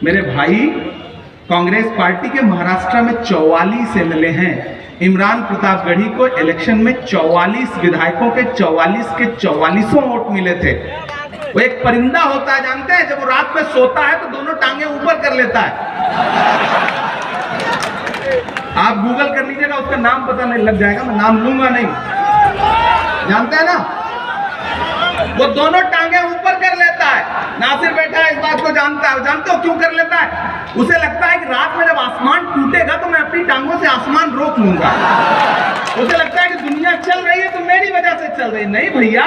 मेरे भाई, कांग्रेस पार्टी के महाराष्ट्र में 44 एमएलए हैं। इमरान प्रतापगढ़ी को इलेक्शन में 44 विधायकों के 44 के 44 वोट मिले थे। वो एक परिंदा होता है, जानते हैं, जब वो रात में सोता है तो दोनों टांगे ऊपर कर लेता है। आप गूगल कर लीजिएगा, उसका नाम पता नहीं लग जाएगा, मैं नाम लूंगा नहीं, जानते हैं ना। वो दोनों टांगे ऊपर कर लेता है। नासिर बैठा है, इस बात को जानता है। जानते हो क्यों कर लेता है? उसे लगता है कि रात में जब आसमान टूटेगा तो मैं अपनी टांगों से आसमान रोक लूंगा। उसे लगता है कि दुनिया चल रही है तो मेरी वजह से चल रही है। नहीं भैया,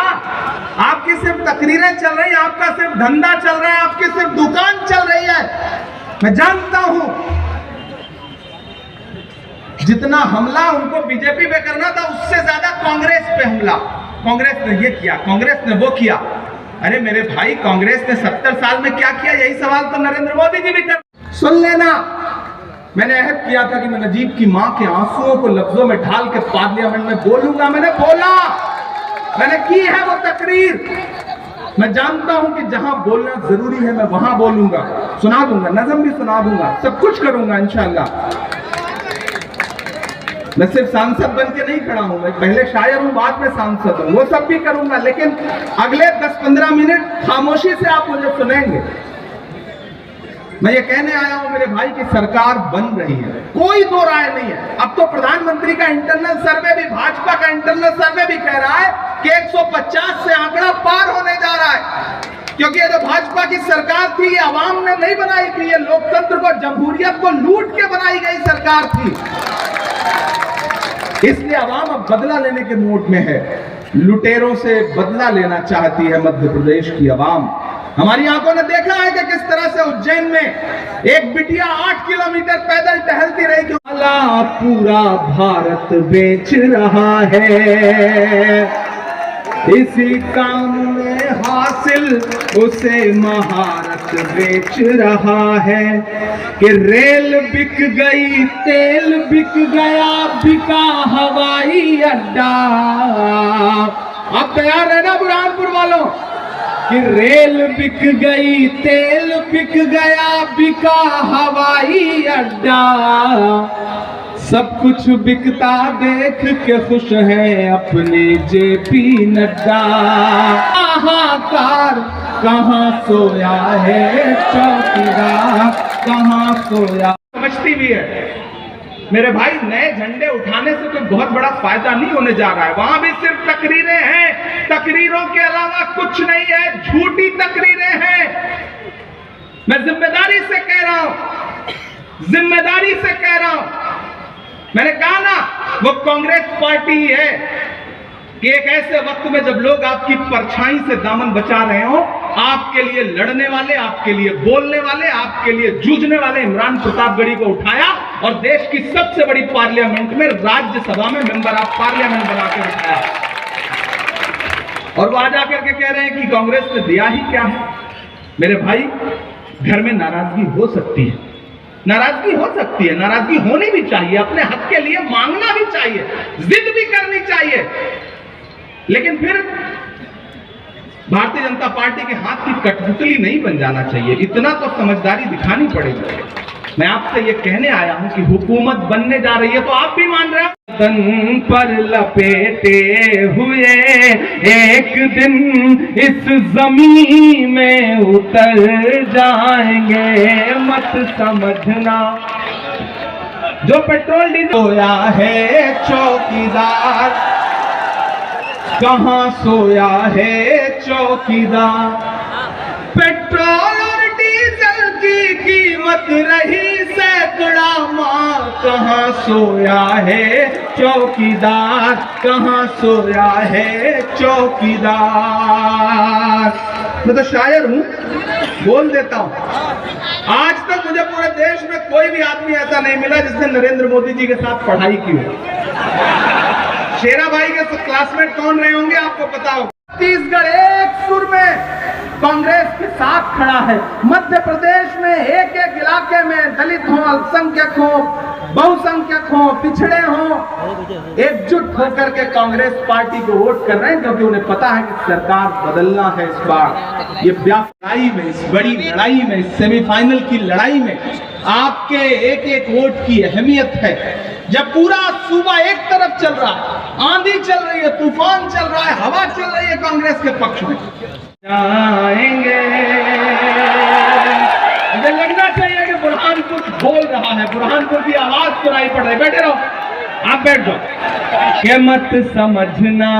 आपकी सिर्फ तकरीरें चल रही है, आपका सिर्फ धंधा चल रहा है, आपकी सिर्फ दुकान चल रही है। मैं जानता हूं जितना हमला उनको बीजेपी पे करना था, उससे ज्यादा कांग्रेस पे हमला। कांग्रेस ने ये किया, कांग्रेस ने वो किया। अरे मेरे भाई, कांग्रेस ने 70 साल में क्या किया? यही सवाल तो नरेंद्र मोदी जी भी कर। सुन लेना, मैंने अहद किया था कि मैं नजीब की मां के आंसुओं को लफ्जों में ढाल के पार्लियामेंट में बोलूंगा। मैंने बोला, मैंने की है वो तकरीर। मैं जानता हूं कि जहां बोलना जरूरी है मैं वहां बोलूंगा, सुना दूंगा, नज़म भी सुना दूंगा, सब कुछ करूंगा इंशाअल्लाह। मैं सिर्फ सांसद बन के नहीं खड़ा हूं, मैं पहले शायर हूं, बाद में सांसद हूं, वो सब भी करूंगा। लेकिन अगले 10-15 मिनट खामोशी से आप मुझे सुनेंगे। मैं ये कहने आया हूं मेरे भाई की सरकार बन रही है, कोई दो राय नहीं है। अब तो प्रधानमंत्री का इंटरनल सर्वे भी, भाजपा का इंटरनल सर्वे भी कह रहा है कि 150 से आंकड़ा पार होने जा रहा है। क्योंकि ये जो भाजपा की सरकार थी, ये अवाम ने नहीं बनाई थी, ये लोकतंत्र को, जमहूरियत को लूट के बनाई गई सरकार थी। इसलिए अवाम अब बदला लेने के मूड में है। लुटेरों से बदला लेना चाहती है मध्य प्रदेश की अवाम। हमारी आंखों ने देखा है कि किस तरह से उज्जैन में एक बिटिया 8 किलोमीटर पैदल टहलती रही। पूरा भारत बेच रहा है, इसी काम में हासिल उसे महारत बेच रहा है। कि रेल बिक गई, तेल बिक गया, बिका हवाई अड्डा। आप तैयार है ना बुरहानपुर वालों? कि रेल बिक गई, तेल बिक गया, बिका हवाई अड्डा। सब कुछ बिकता देख के खुश है अपने जेपी नड्डा। हाहाकार कहाँ सोया है चौकीदार, कहाँ सोया। समझती भी है मेरे भाई, नए झंडे उठाने से कोई बहुत बड़ा फायदा नहीं होने जा रहा है। वहां भी सिर्फ तकरीरें हैं, तकरीरों के अलावा कुछ नहीं है, झूठी तकरीरें हैं। मैं जिम्मेदारी से कह रहा हूं, जिम्मेदारी से कह रहा हूं। मैंने कहा ना, वो कांग्रेस पार्टी है कि एक ऐसे वक्त में जब लोग आपकी परछाई से दामन बचा रहे हो, आपके लिए लड़ने वाले, आपके लिए बोलने वाले, आपके लिए जूझने वाले इमरान प्रतापगढ़ी को उठाया और देश की सबसे बड़ी पार्लियामेंट में, राज्यसभा में मेंबर ऑफ पार्लियामेंट बनाकर उठाया। और वो आ जाकर के कह रहे हैं कि कांग्रेस ने दिया ही क्या है। मेरे भाई, घर में नाराजगी हो सकती है, नाराजगी हो सकती है, नाराजगी होनी भी चाहिए, अपने हक के लिए मांगना भी चाहिए, जिद भी करनी चाहिए। लेकिन फिर भारतीय जनता पार्टी के हाथ की कठपुतली नहीं बन जाना चाहिए, इतना तो समझदारी दिखानी पड़ेगी। मैं आपसे ये कहने आया हूं कि हुकूमत बनने जा रही है तो आप भी मान रहे हो। तन पर लपेटे हुए एक दिन इस जमीन में उतर जाएंगे, मत समझना। जो पेट्रोल डीजल सोया है चौकीदार, कहाँ सोया है चौकीदार। पेट्रोल और डीजल की कीमत रही सैकड़ा मार, कहाँ सोया है चौकीदार, कहाँ सोया है चौकीदार। मैं तो शायर हूं, बोल देता हूं। आज तक मुझे पूरे देश में कोई भी आदमी ऐसा नहीं मिला जिसने नरेंद्र मोदी जी के साथ पढ़ाई की हो। शेरा भाई के क्लासमेट कौन रहे होंगे आपको पता हो। छत्तीसगढ़ एक सुर में कांग्रेस के साथ खड़ा है। मध्य प्रदेश में एक एक इलाके में दलित हो, अल्पसंख्यक हो, बहुसंख्यक हो, पिछड़े हो, एकजुट होकर के कांग्रेस पार्टी को वोट कर रहे हैं, क्योंकि उन्हें पता है कि सरकार बदलना है इस बार। ये लड़ाई में, इस बड़ी लड़ाई में, इस सेमीफाइनल की लड़ाई में आपके एक एक वोट की अहमियत है। जब पूरा सूबा एक तरफ चल रहा है, आंधी चल रही है, तूफान चल रहा है, हवा चल रही है कांग्रेस के पक्ष में, जाएंगे। मुझे लगना चाहिए कि बुरहानपुर बोल रहा है, बुरहानपुर की आवाज सुनाई पड़ रही। बैठे रहो, आप बैठ जाओ। के मत समझना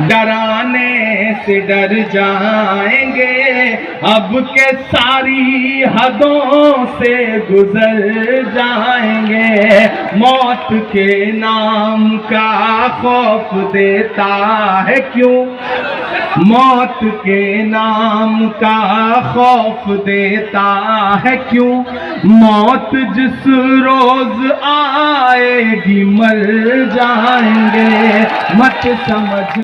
डराने से डर जाएंगे, अब के सारी हदों से गुजर जाएंगे। मौत के नाम का खौफ देता है क्यों, मौत के नाम का खौफ देता है क्यों, मौत जिस रोज आएगी मर जाएंगे। मत समझ